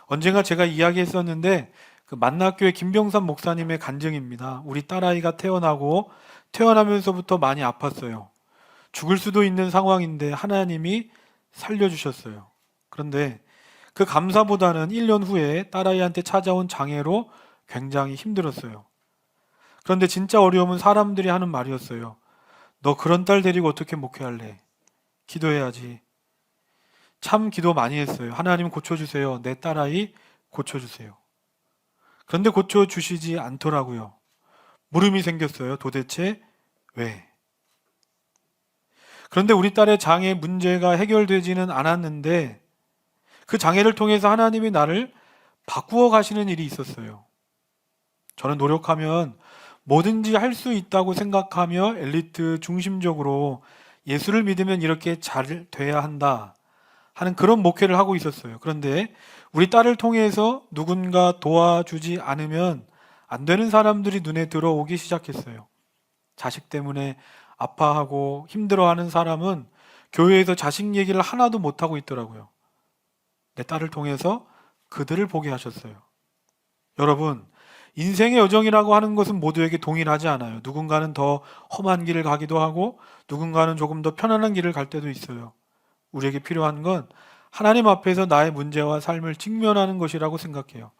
언젠가 제가 이야기했었는데 그 만나교회 김병삼 목사님의 간증입니다. 우리 딸아이가 태어나면서부터 많이 아팠어요. 죽을 수도 있는 상황인데 하나님이 살려주셨어요. 그런데 그 감사보다는 1년 후에 딸아이한테 찾아온 장애로 굉장히 힘들었어요. 그런데 진짜 어려움은 사람들이 하는 말이었어요. 너 그런 딸 데리고 어떻게 목회할래? 기도해야지. 참 기도 많이 했어요. 하나님 고쳐주세요. 내 딸아이 고쳐주세요. 그런데 고쳐주시지 않더라고요. 물음이 생겼어요. 도대체 왜? 그런데 우리 딸의 장애 문제가 해결되지는 않았는데 그 장애를 통해서 하나님이 나를 바꾸어 가시는 일이 있었어요. 저는 노력하면 뭐든지 할 수 있다고 생각하며 엘리트 중심적으로 예수를 믿으면 이렇게 잘 돼야 한다 하는 그런 목회를 하고 있었어요. 그런데 우리 딸을 통해서 누군가 도와주지 않으면 안 되는 사람들이 눈에 들어오기 시작했어요. 자식 때문에 아파하고 힘들어하는 사람은 교회에서 자식 얘기를 하나도 못하고 있더라고요. 내 딸을 통해서 그들을 보게 하셨어요. 여러분, 인생의 여정이라고 하는 것은 모두에게 동일하지 않아요. 누군가는 더 험한 길을 가기도 하고 누군가는 조금 더 편안한 길을 갈 때도 있어요. 우리에게 필요한 건 하나님 앞에서 나의 문제와 삶을 직면하는 것이라고 생각해요.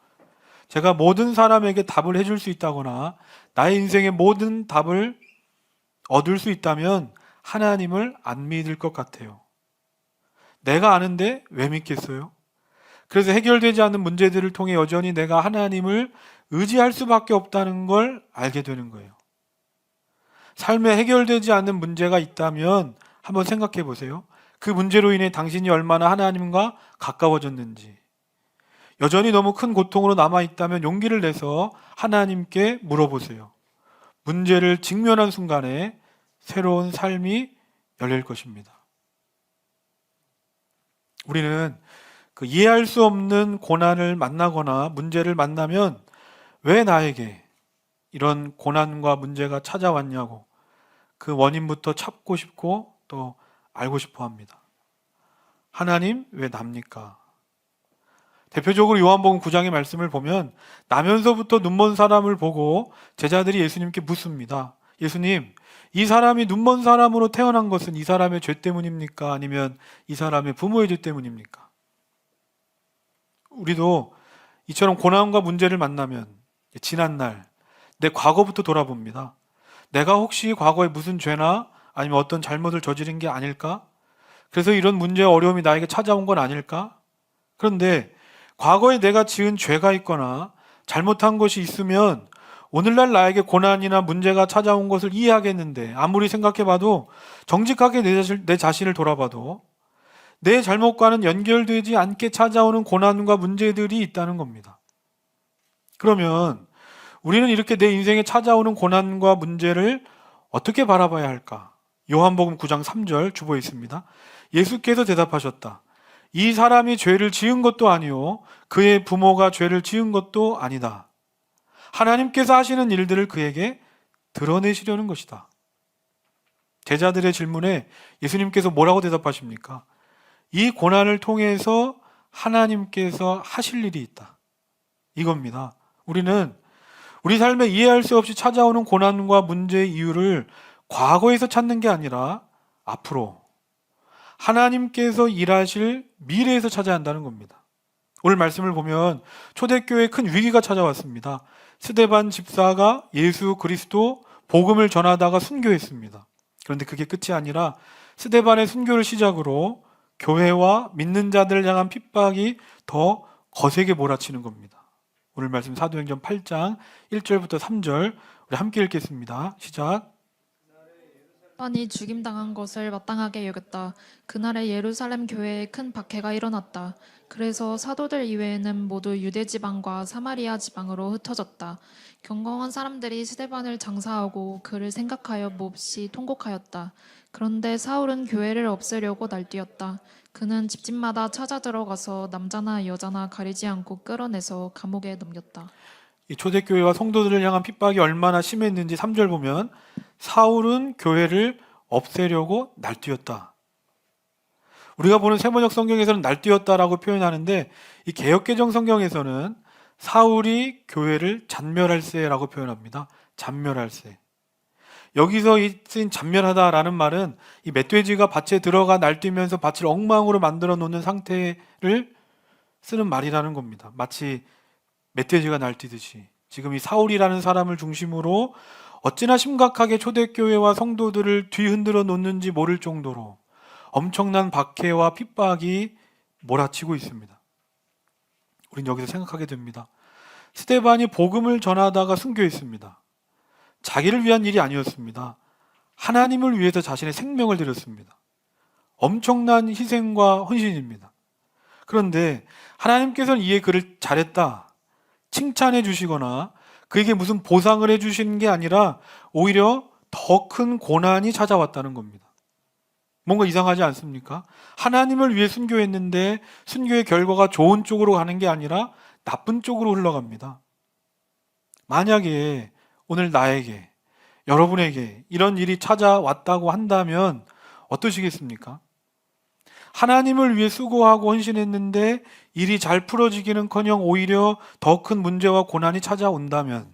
제가 모든 사람에게 답을 해줄 수 있다거나 나의 인생의 모든 답을 얻을 수 있다면 하나님을 안 믿을 것 같아요. 내가 아는데 왜 믿겠어요? 그래서 해결되지 않는 문제들을 통해 여전히 내가 하나님을 의지할 수밖에 없다는 걸 알게 되는 거예요. 삶에 해결되지 않는 문제가 있다면 한번 생각해 보세요. 그 문제로 인해 당신이 얼마나 하나님과 가까워졌는지. 여전히 너무 큰 고통으로 남아있다면 용기를 내서 하나님께 물어보세요. 문제를 직면한 순간에 새로운 삶이 열릴 것입니다. 우리는 그 이해할 수 없는 고난을 만나거나 문제를 만나면 왜 나에게 이런 고난과 문제가 찾아왔냐고 그 원인부터 찾고 싶고 또 알고 싶어 합니다. 하나님, 왜 납니까? 대표적으로 요한복음 9장의 말씀을 보면 나면서부터 눈먼 사람을 보고 제자들이 예수님께 묻습니다. 예수님, 이 사람이 눈먼 사람으로 태어난 것은 이 사람의 죄 때문입니까? 아니면 이 사람의 부모의 죄 때문입니까? 우리도 이처럼 고난과 문제를 만나면 지난날 내 과거부터 돌아봅니다. 내가 혹시 과거에 무슨 죄나 아니면 어떤 잘못을 저지른 게 아닐까? 그래서 이런 문제와 어려움이 나에게 찾아온 건 아닐까? 그런데 과거에 내가 지은 죄가 있거나 잘못한 것이 있으면 오늘날 나에게 고난이나 문제가 찾아온 것을 이해하겠는데 아무리 생각해봐도 정직하게 내 자신을 돌아봐도 내 잘못과는 연결되지 않게 찾아오는 고난과 문제들이 있다는 겁니다. 그러면 우리는 이렇게 내 인생에 찾아오는 고난과 문제를 어떻게 바라봐야 할까? 요한복음 9장 3절 주보에 있습니다. 예수께서 대답하셨다. 이 사람이 죄를 지은 것도 아니요 그의 부모가 죄를 지은 것도 아니다. 하나님께서 하시는 일들을 그에게 드러내시려는 것이다. 제자들의 질문에 예수님께서 뭐라고 대답하십니까? 이 고난을 통해서 하나님께서 하실 일이 있다. 이겁니다. 우리는 우리 삶에 이해할 수 없이 찾아오는 고난과 문제의 이유를 과거에서 찾는 게 아니라 앞으로 하나님께서 일하실 미래에서 찾아야 한다는 겁니다. 오늘 말씀을 보면 초대교회에 큰 위기가 찾아왔습니다. 스데반 집사가 예수 그리스도 복음을 전하다가 순교했습니다. 그런데 그게 끝이 아니라 스데반의 순교를 시작으로 교회와 믿는 자들을 향한 핍박이 더 거세게 몰아치는 겁니다. 오늘 말씀 사도행전 8장 1절부터 3절 우리 함께 읽겠습니다. 시작. 빤이 죽임당한 것을 마땅하게 여겼다. 그날에 예루살렘 교회에 큰 박해가 일어났다. 그래서 사도들 이외에는 모두 유대 지방과 사마리아 지방으로 흩어졌다. 경건한 사람들이 스데반을 장사하고 그를 생각하여 몹시 통곡하였다. 그런데 사울은 교회를 없애려고 날뛰었다. 그는 집집마다 찾아 들어가서 남자나 여자나 가리지 않고 끌어내서 감옥에 넘겼다. 이 초대교회와 성도들을 향한 핍박이 얼마나 심했는지 3절 보면 사울은 교회를 없애려고 날뛰었다. 우리가 보는 세번역 성경에서는 날뛰었다라고 표현하는데 이 개역개정 성경에서는 사울이 교회를 잔멸할세라고 표현합니다. 잔멸할세. 여기서 쓰인 잔멸하다라는 말은 이 멧돼지가 밭에 들어가 날뛰면서 밭을 엉망으로 만들어 놓는 상태를 쓰는 말이라는 겁니다. 마치 멧돼지가 날뛰듯이 지금 이 사울이라는 사람을 중심으로 어찌나 심각하게 초대교회와 성도들을 뒤흔들어 놓는지 모를 정도로 엄청난 박해와 핍박이 몰아치고 있습니다. 우린 여기서 생각하게 됩니다. 스데반이 복음을 전하다가 순교했습니다. 자기를 위한 일이 아니었습니다. 하나님을 위해서 자신의 생명을 드렸습니다. 엄청난 희생과 헌신입니다. 그런데 하나님께서는 이에 그를 잘했다, 칭찬해 주시거나 그에게 무슨 보상을 해 주시는 게 아니라 오히려 더 큰 고난이 찾아왔다는 겁니다. 뭔가 이상하지 않습니까? 하나님을 위해 순교했는데 순교의 결과가 좋은 쪽으로 가는 게 아니라 나쁜 쪽으로 흘러갑니다. 만약에 오늘 나에게, 여러분에게 이런 일이 찾아왔다고 한다면 어떠시겠습니까? 하나님을 위해 수고하고 헌신했는데 일이 잘 풀어지기는커녕 오히려 더 큰 문제와 고난이 찾아온다면,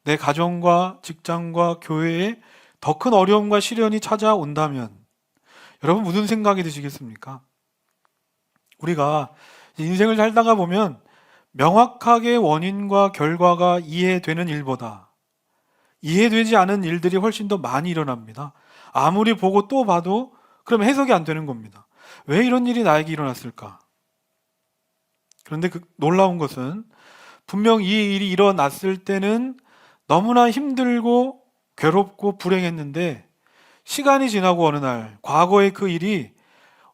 내 가정과 직장과 교회에 더 큰 어려움과 시련이 찾아온다면 여러분 무슨 생각이 드시겠습니까? 우리가 인생을 살다가 보면 명확하게 원인과 결과가 이해되는 일보다 이해되지 않은 일들이 훨씬 더 많이 일어납니다. 아무리 보고 또 봐도 그럼 해석이 안 되는 겁니다. 왜 이런 일이 나에게 일어났을까? 그런데 놀라운 것은 분명 이 일이 일어났을 때는 너무나 힘들고 괴롭고 불행했는데 시간이 지나고 어느 날 과거의 그 일이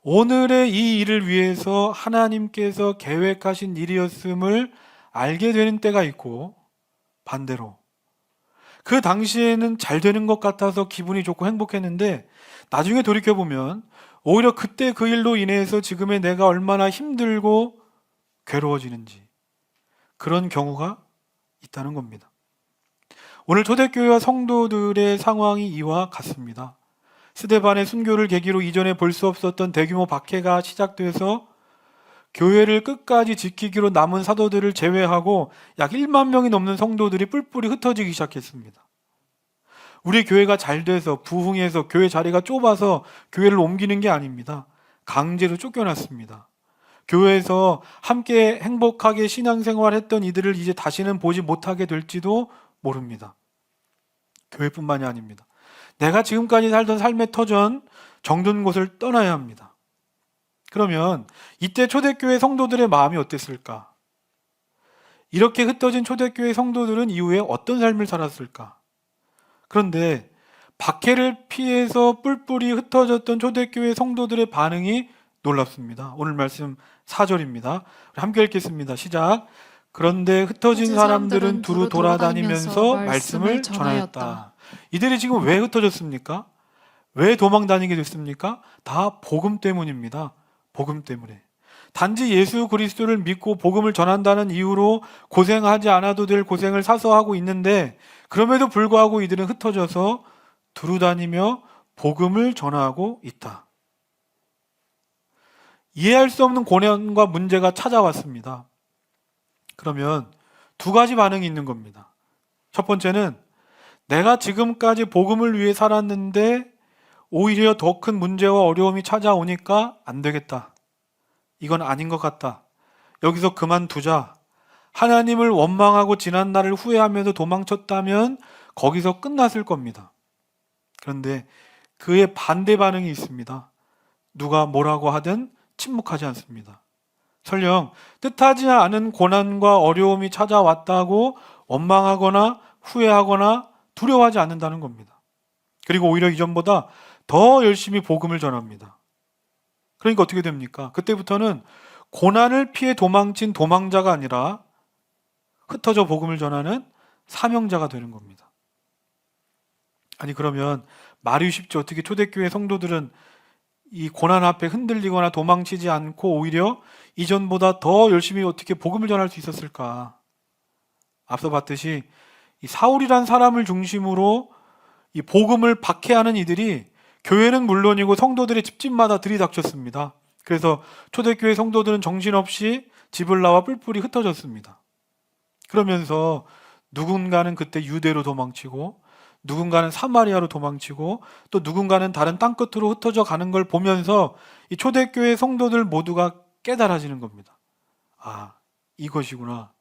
오늘의 이 일을 위해서 하나님께서 계획하신 일이었음을 알게 되는 때가 있고, 반대로 그 당시에는 잘 되는 것 같아서 기분이 좋고 행복했는데 나중에 돌이켜보면 오히려 그때 그 일로 인해서 지금의 내가 얼마나 힘들고 괴로워지는지, 그런 경우가 있다는 겁니다. 오늘 초대교회와 성도들의 상황이 이와 같습니다. 스데반의 순교를 계기로 이전에 볼 수 없었던 대규모 박해가 시작돼서 교회를 끝까지 지키기로 남은 사도들을 제외하고 약 1만 명이 넘는 성도들이 뿔뿔이 흩어지기 시작했습니다. 우리 교회가 잘 돼서 부흥해서 교회 자리가 좁아서 교회를 옮기는 게 아닙니다. 강제로 쫓겨났습니다. 교회에서 함께 행복하게 신앙생활했던 이들을 이제 다시는 보지 못하게 될지도 모릅니다. 교회뿐만이 아닙니다. 내가 지금까지 살던 삶의 터전, 정든 곳을 떠나야 합니다. 그러면 이때 초대교회 성도들의 마음이 어땠을까? 이렇게 흩어진 초대교회 성도들은 이후에 어떤 삶을 살았을까? 그런데 박해를 피해서 뿔뿔이 흩어졌던 초대교회 성도들의 반응이 놀랍습니다. 오늘 말씀 4절입니다. 함께 읽겠습니다. 시작. 그런데 흩어진 사람들은 두루 돌아다니면서 말씀을 전하였다. 이들이 지금 왜 흩어졌습니까? 왜 도망 다니게 됐습니까? 다 복음 때문입니다. 복음 때문에. 단지 예수 그리스도를 믿고 복음을 전한다는 이유로 고생하지 않아도 될 고생을 사서 하고 있는데, 그럼에도 불구하고 이들은 흩어져서 두루 다니며 복음을 전하고 있다. 이해할 수 없는 고난과 문제가 찾아왔습니다. 그러면 두 가지 반응이 있는 겁니다. 첫 번째는 내가 지금까지 복음을 위해 살았는데 오히려 더 큰 문제와 어려움이 찾아오니까 안 되겠다. 이건 아닌 것 같다. 여기서 그만두자. 하나님을 원망하고 지난 날을 후회하면서 도망쳤다면 거기서 끝났을 겁니다. 그런데 그의 반대 반응이 있습니다. 누가 뭐라고 하든 침묵하지 않습니다. 설령 뜻하지 않은 고난과 어려움이 찾아왔다고 원망하거나 후회하거나 두려워하지 않는다는 겁니다. 그리고 오히려 이전보다 더 열심히 복음을 전합니다. 그러니까 어떻게 됩니까? 그때부터는 고난을 피해 도망친 도망자가 아니라 흩어져 복음을 전하는 사명자가 되는 겁니다. 아니 그러면 말이 쉽지 어떻게 초대교회 성도들은 이 고난 앞에 흔들리거나 도망치지 않고 오히려 이전보다 더 열심히 어떻게 복음을 전할 수 있었을까? 앞서 봤듯이 이 사울이란 사람을 중심으로 이 복음을 박해하는 이들이 교회는 물론이고 성도들의 집집마다 들이닥쳤습니다. 그래서 초대교회 성도들은 정신없이 집을 나와 뿔뿔이 흩어졌습니다. 그러면서 누군가는 그때 유대로 도망치고 누군가는 사마리아로 도망치고 또 누군가는 다른 땅끝으로 흩어져 가는 걸 보면서 이 초대교회 성도들 모두가 깨달아지는 겁니다. 아, 이것이구나.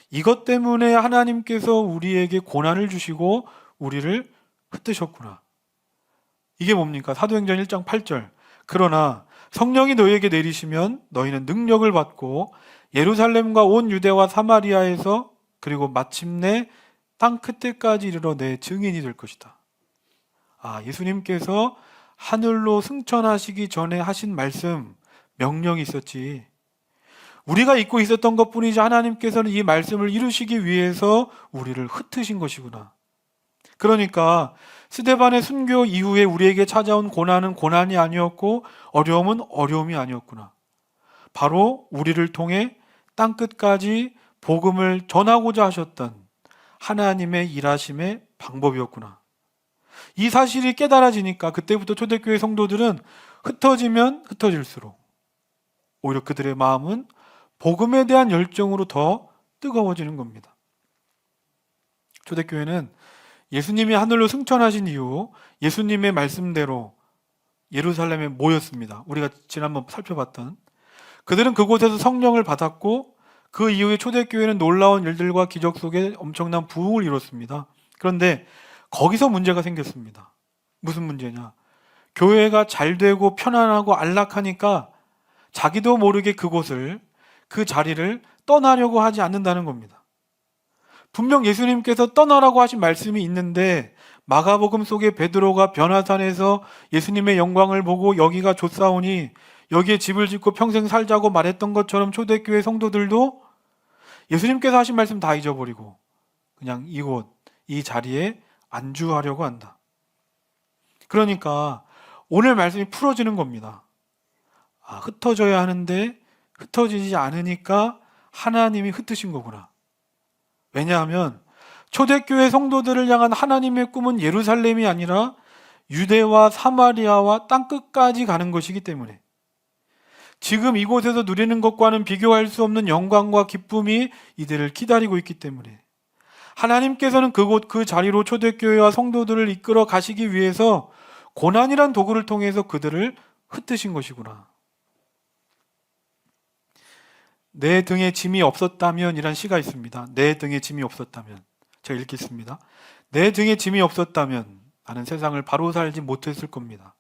이것 때문에 하나님께서 우리에게 고난을 주시고 우리를 흩으셨구나. 이게 뭡니까? 사도행전 1장 8절. 그러나 성령이 너희에게 내리시면 너희는 능력을 받고 예루살렘과 온 유대와 사마리아에서 그리고 마침내 땅 끝에까지 이르러 내 증인이 될 것이다. 아, 예수님께서 하늘로 승천하시기 전에 하신 말씀, 명령이 있었지. 우리가 잊고 있었던 것뿐이지 하나님께서는 이 말씀을 이루시기 위해서 우리를 흩으신 것이구나. 그러니까 스데반의 순교 이후에 우리에게 찾아온 고난은 고난이 아니었고 어려움은 어려움이 아니었구나. 바로 우리를 통해 땅끝까지 복음을 전하고자 하셨던 하나님의 일하심의 방법이었구나. 이 사실이 깨달아지니까 그때부터 초대교회 성도들은 흩어지면 흩어질수록 오히려 그들의 마음은 복음에 대한 열정으로 더 뜨거워지는 겁니다. 초대교회는 예수님이 하늘로 승천하신 이후 예수님의 말씀대로 예루살렘에 모였습니다. 우리가 지난번 살펴봤던 그들은 그곳에서 성령을 받았고 그 이후에 초대교회는 놀라운 일들과 기적 속에 엄청난 부흥을 이뤘습니다. 그런데 거기서 문제가 생겼습니다. 무슨 문제냐? 교회가 잘 되고 편안하고 안락하니까 자기도 모르게 그곳을, 그 자리를 떠나려고 하지 않는다는 겁니다. 분명 예수님께서 떠나라고 하신 말씀이 있는데 마가복음 속에 베드로가 변화산에서 예수님의 영광을 보고 여기가 좋사오니 여기에 집을 짓고 평생 살자고 말했던 것처럼 초대교회 성도들도 예수님께서 하신 말씀 다 잊어버리고 그냥 이곳, 이 자리에 안주하려고 한다. 그러니까 오늘 말씀이 풀어지는 겁니다. 아, 흩어져야 하는데 흩어지지 않으니까 하나님이 흩으신 거구나. 왜냐하면 초대교회 성도들을 향한 하나님의 꿈은 예루살렘이 아니라 유대와 사마리아와 땅끝까지 가는 것이기 때문에 지금 이곳에서 누리는 것과는 비교할 수 없는 영광과 기쁨이 이들을 기다리고 있기 때문에 하나님께서는 그곳 그 자리로 초대교회와 성도들을 이끌어 가시기 위해서 고난이란 도구를 통해서 그들을 흩으신 것이구나. 내 등에 짐이 없었다면 이란 시가 있습니다. 내 등에 짐이 없었다면. 제가 읽겠습니다. 내 등에 짐이 없었다면 나는 세상을 바로 살지 못했을 겁니다.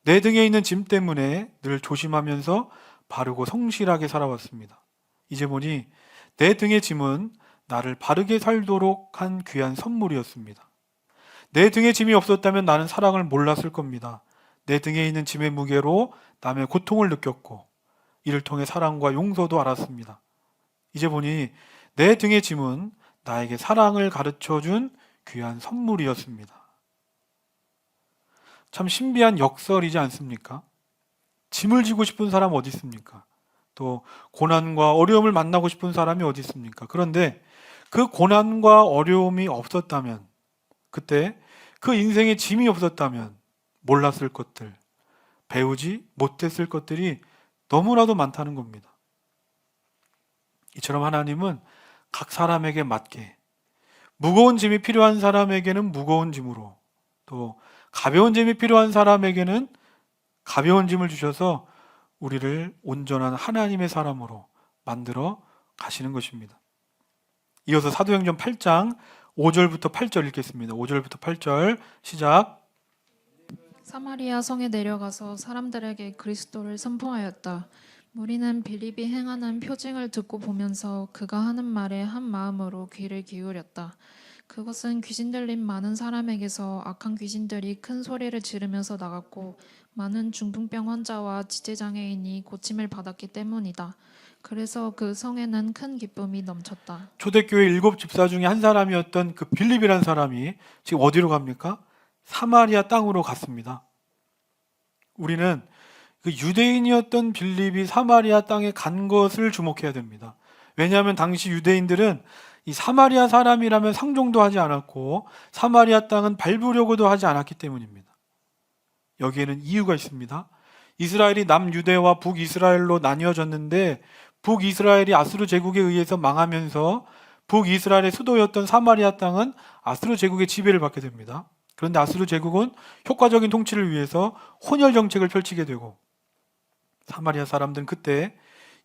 내 등에 있는 짐 때문에 늘 조심하면서 바르고 성실하게 살아왔습니다. 이제 보니 내 등의 짐은 나를 바르게 살도록 한 귀한 선물이었습니다. 내 등에 짐이 없었다면 나는 사랑을 몰랐을 겁니다. 내 등에 있는 짐의 무게로 남의 고통을 느꼈고 이를 통해 사랑과 용서도 알았습니다. 이제 보니 내 등의 짐은 나에게 사랑을 가르쳐준 귀한 선물이었습니다. 참 신비한 역설이지 않습니까? 짐을 지고 싶은 사람 어디 있습니까? 또 고난과 어려움을 만나고 싶은 사람이 어디 있습니까? 그런데 그 고난과 어려움이 없었다면, 그때 그 인생에 짐이 없었다면 몰랐을 것들, 배우지 못했을 것들이 너무나도 많다는 겁니다. 이처럼 하나님은 각 사람에게 맞게 무거운 짐이 필요한 사람에게는 무거운 짐으로, 또 가벼운 짐이 필요한 사람에게는 가벼운 짐을 주셔서 우리를 온전한 하나님의 사람으로 만들어 가시는 것입니다. 이어서 사도행전 8장 5절부터 8절 읽겠습니다. 5절부터 8절 시작. 사마리아 성에 내려가서 사람들에게 그리스도를 선포하였다. 무리는 빌립이 행하는 표징을 듣고 보면서 그가 하는 말에 한 마음으로 귀를 기울였다. 그것은 귀신 들린 많은 사람에게서 악한 귀신들이 큰 소리를 지르면서 나갔고 많은 중풍병 환자와 지체장애인이 고침을 받았기 때문이다. 그래서 그 성에는 큰 기쁨이 넘쳤다. 초대교회 7 집사 중에 한 사람이었던 그 빌립이라는 사람이 지금 어디로 갑니까? 사마리아 땅으로 갔습니다. 우리는 그 유대인이었던 빌립이 사마리아 땅에 간 것을 주목해야 됩니다. 왜냐하면 당시 유대인들은 이 사마리아 사람이라면 상종도 하지 않았고 사마리아 땅은 밟으려고도 하지 않았기 때문입니다. 여기에는 이유가 있습니다. 이스라엘이 남유대와 북이스라엘로 나뉘어졌는데 북이스라엘이 아수르 제국에 의해서 망하면서 북이스라엘의 수도였던 사마리아 땅은 아수르 제국의 지배를 받게 됩니다. 그런데 아수르 제국은 효과적인 통치를 위해서 혼혈 정책을 펼치게 되고 사마리아 사람들은 그때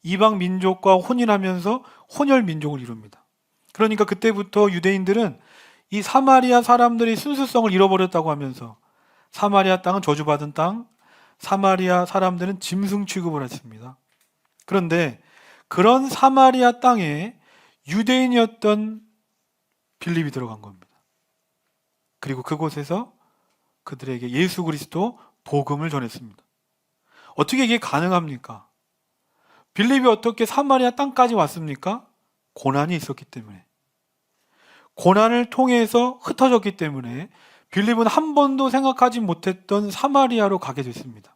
이방 민족과 혼인하면서 혼혈 민족을 이룹니다. 그러니까 그때부터 유대인들은 이 사마리아 사람들이 순수성을 잃어버렸다고 하면서 사마리아 땅은 저주받은 땅, 사마리아 사람들은 짐승 취급을 했습니다. 그런데 그런 사마리아 땅에 유대인이었던 빌립이 들어간 겁니다. 그리고 그곳에서 그들에게 예수 그리스도 복음을 전했습니다. 어떻게 이게 가능합니까? 빌립이 어떻게 사마리아 땅까지 왔습니까? 고난이 있었기 때문에. 고난을 통해서 흩어졌기 때문에 빌립은 한 번도 생각하지 못했던 사마리아로 가게 됐습니다.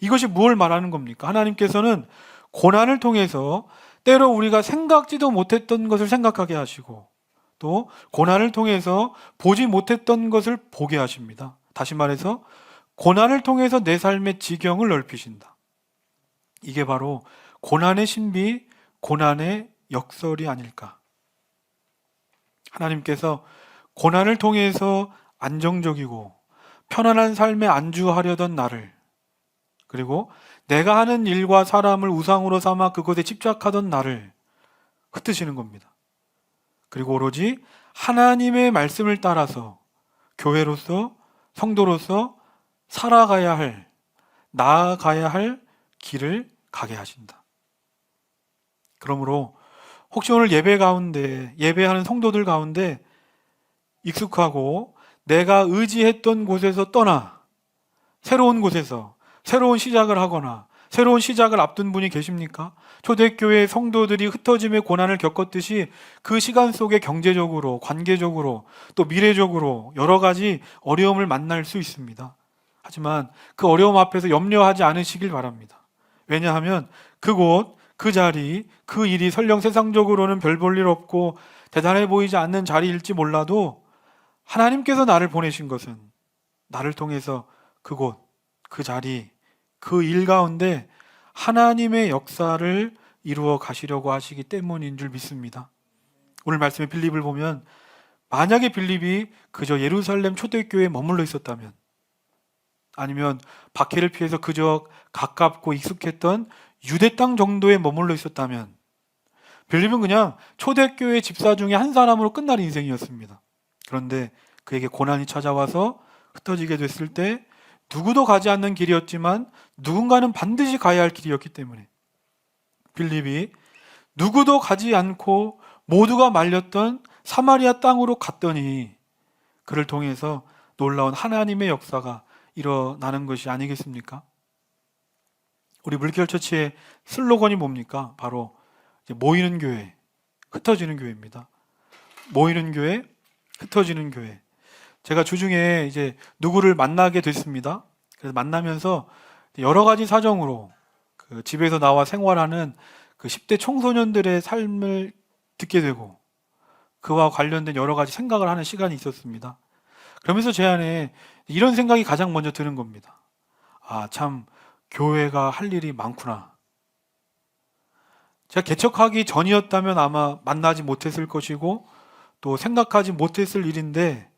이것이 무엇을 말하는 겁니까? 하나님께서는 고난을 통해서 때로 우리가 생각지도 못했던 것을 생각하게 하시고 또 고난을 통해서 보지 못했던 것을 보게 하십니다. 다시 말해서 고난을 통해서 내 삶의 지경을 넓히신다. 이게 바로 고난의 신비, 고난의 역설이 아닐까. 하나님께서 고난을 통해서 안정적이고 편안한 삶에 안주하려던 나를, 그리고 내가 하는 일과 사람을 우상으로 삼아 그것에 집착하던 나를 흩으시는 겁니다. 그리고 오로지 하나님의 말씀을 따라서 교회로서, 성도로서 살아가야 할, 나아가야 할 길을 가게 하신다. 그러므로 혹시 오늘 예배 가운데, 예배하는 성도들 가운데 익숙하고 내가 의지했던 곳에서 떠나 새로운 곳에서 새로운 시작을 하거나 새로운 시작을 앞둔 분이 계십니까? 초대교회 성도들이 흩어짐의 고난을 겪었듯이 그 시간 속에 경제적으로, 관계적으로, 또 미래적으로 여러 가지 어려움을 만날 수 있습니다. 하지만 그 어려움 앞에서 염려하지 않으시길 바랍니다. 왜냐하면 그곳, 그 자리, 그 일이 설령 세상적으로는 별 볼 일 없고 대단해 보이지 않는 자리일지 몰라도 하나님께서 나를 보내신 것은 나를 통해서 그곳, 그 자리, 그 일 가운데 하나님의 역사를 이루어 가시려고 하시기 때문인 줄 믿습니다. 오늘 말씀의 빌립을 보면 만약에 빌립이 그저 예루살렘 초대교회에 머물러 있었다면, 아니면 박해를 피해서 그저 가깝고 익숙했던 유대 땅 정도에 머물러 있었다면 빌립은 그냥 초대교회 집사 중에 한 사람으로 끝날 인생이었습니다. 그런데 그에게 고난이 찾아와서 흩어지게 됐을 때 누구도 가지 않는 길이었지만 누군가는 반드시 가야 할 길이었기 때문에 빌립이 누구도 가지 않고 모두가 말렸던 사마리아 땅으로 갔더니 그를 통해서 놀라운 하나님의 역사가 일어나는 것이 아니겠습니까? 우리 물결처치의 슬로건이 뭡니까? 바로 이제 모이는 교회, 흩어지는 교회입니다. 모이는 교회, 흩어지는 교회. 제가 주중에 이제 누구를 만나게 됐습니다. 그래서 만나면서 여러 가지 사정으로 그 집에서 나와 생활하는 그 10대 청소년들의 삶을 듣게 되고 그와 관련된 여러 가지 생각을 하는 시간이 있었습니다. 그러면서 제 안에 이런 생각이 가장 먼저 드는 겁니다. 아, 참 교회가 할 일이 많구나. 제가 개척하기 전이었다면 아마 만나지 못했을 것이고 또 생각하지 못했을 일인데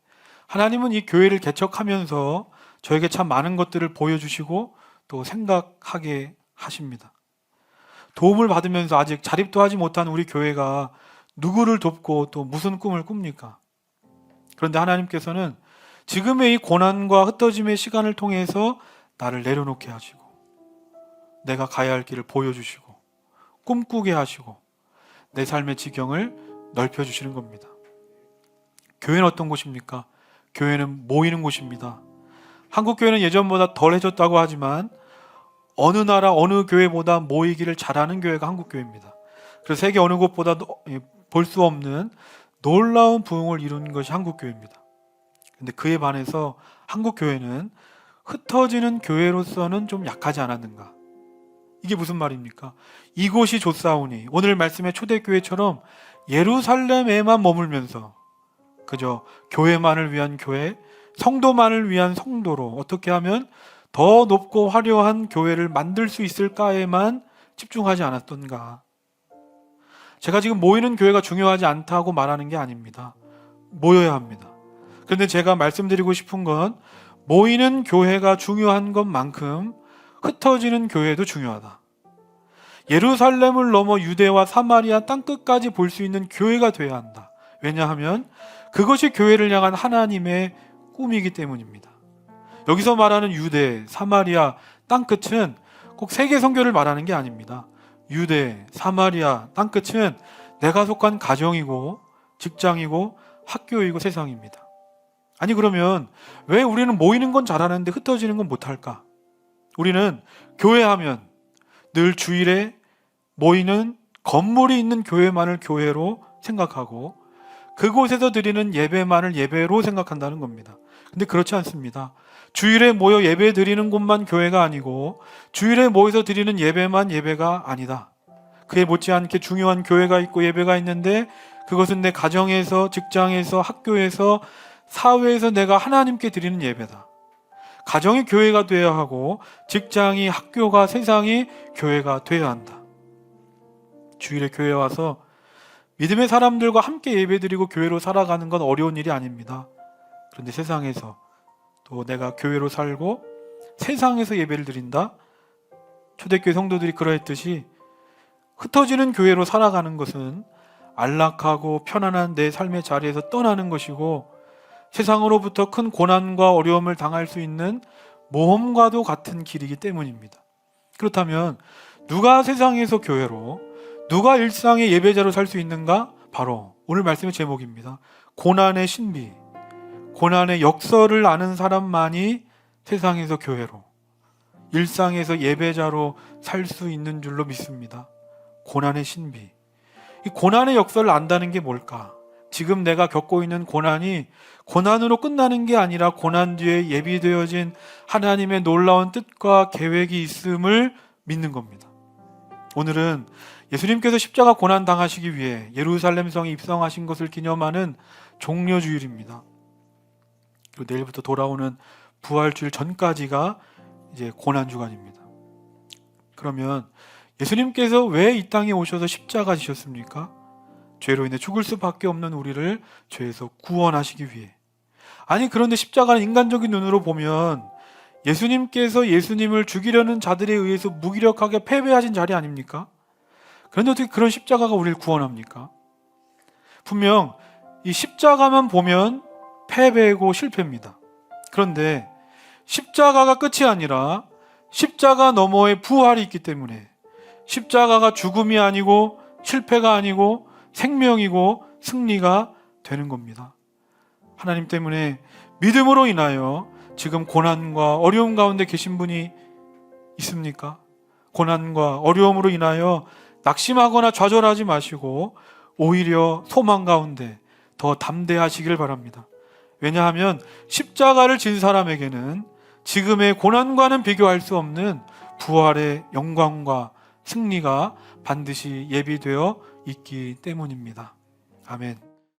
하나님은 이 교회를 개척하면서 저에게 참 많은 것들을 보여주시고 또 생각하게 하십니다. 도움을 받으면서 아직 자립도 하지 못한 우리 교회가 누구를 돕고 또 무슨 꿈을 꿉니까? 그런데 하나님께서는 지금의 이 고난과 흩어짐의 시간을 통해서 나를 내려놓게 하시고 내가 가야 할 길을 보여주시고 꿈꾸게 하시고 내 삶의 지경을 넓혀주시는 겁니다. 교회는 어떤 곳입니까? 교회는 모이는 곳입니다. 한국 교회는 예전보다 덜해졌다고 하지만 어느 나라 어느 교회보다 모이기를 잘하는 교회가 한국 교회입니다. 그래서 세계 어느 곳보다 볼 수 없는 놀라운 부흥을 이룬 것이 한국 교회입니다. 근데 그에 반해서 한국 교회는 흩어지는 교회로서는 좀 약하지 않았는가? 이게 무슨 말입니까? 이곳이 좋사오니 오늘 말씀의 초대교회처럼 예루살렘에만 머물면서 그저 교회만을 위한 교회, 성도만을 위한 성도로 어떻게 하면 더 높고 화려한 교회를 만들 수 있을까에만 집중하지 않았던가. 제가 지금 모이는 교회가 중요하지 않다고 말하는 게 아닙니다. 모여야 합니다. 그런데 제가 말씀드리고 싶은 건 모이는 교회가 중요한 것만큼 흩어지는 교회도 중요하다. 예루살렘을 넘어 유대와 사마리아 땅끝까지 볼 수 있는 교회가 되어야 한다. 왜냐하면 그것이 교회를 향한 하나님의 꿈이기 때문입니다. 여기서 말하는 유대, 사마리아 땅끝은 꼭 세계 선교를 말하는 게 아닙니다. 유대, 사마리아 땅끝은 내가 속한 가정이고 직장이고 학교이고 세상입니다. 아니 그러면 왜 우리는 모이는 건 잘하는데 흩어지는 건 못할까? 우리는 교회하면 늘 주일에 모이는 건물이 있는 교회만을 교회로 생각하고 그곳에서 드리는 예배만을 예배로 생각한다는 겁니다. 근데 그렇지 않습니다. 주일에 모여 예배 드리는 곳만 교회가 아니고 주일에 모여서 드리는 예배만 예배가 아니다. 그에 못지않게 중요한 교회가 있고 예배가 있는데 그것은 내 가정에서, 직장에서, 학교에서, 사회에서 내가 하나님께 드리는 예배다. 가정이 교회가 되어야 하고 직장이, 학교가, 세상이 교회가 되어야 한다. 주일에 교회에 와서 믿음의 사람들과 함께 예배드리고 교회로 살아가는 건 어려운 일이 아닙니다. 그런데 세상에서 또 내가 교회로 살고 세상에서 예배를 드린다? 초대교회 성도들이 그러했듯이 흩어지는 교회로 살아가는 것은 안락하고 편안한 내 삶의 자리에서 떠나는 것이고 세상으로부터 큰 고난과 어려움을 당할 수 있는 모험과도 같은 길이기 때문입니다. 그렇다면 누가 세상에서 교회로, 누가 일상의 예배자로 살 수 있는가? 바로 오늘 말씀의 제목입니다. 고난의 신비, 고난의 역설을 아는 사람만이 세상에서 교회로, 일상에서 예배자로 살 수 있는 줄로 믿습니다. 고난의 신비. 이 고난의 역설을 안다는 게 뭘까? 지금 내가 겪고 있는 고난이 고난으로 끝나는 게 아니라 고난 뒤에 예비되어진 하나님의 놀라운 뜻과 계획이 있음을 믿는 겁니다. 오늘은 예수님께서 십자가 고난 당하시기 위해 예루살렘 성에 입성하신 것을 기념하는 종려주일입니다. 그리고 내일부터 돌아오는 부활주일 전까지가 이제 고난 주간입니다. 그러면 예수님께서 왜 이 땅에 오셔서 십자가 지셨습니까? 죄로 인해 죽을 수밖에 없는 우리를 죄에서 구원하시기 위해. 아니 그런데 십자가는 인간적인 눈으로 보면 예수님께서 예수님을 죽이려는 자들에 의해서 무기력하게 패배하신 자리 아닙니까? 그런데 어떻게 그런 십자가가 우리를 구원합니까? 분명 이 십자가만 보면 패배고 실패입니다. 그런데 십자가가 끝이 아니라 십자가 너머에 부활이 있기 때문에 십자가가 죽음이 아니고 실패가 아니고 생명이고 승리가 되는 겁니다. 하나님 때문에 믿음으로 인하여 지금 고난과 어려움 가운데 계신 분이 있습니까? 고난과 어려움으로 인하여 낙심하거나 좌절하지 마시고 오히려 소망 가운데 더 담대하시길 바랍니다. 왜냐하면 십자가를 진 사람에게는 지금의 고난과는 비교할 수 없는 부활의 영광과 승리가 반드시 예비되어 있기 때문입니다. 아멘.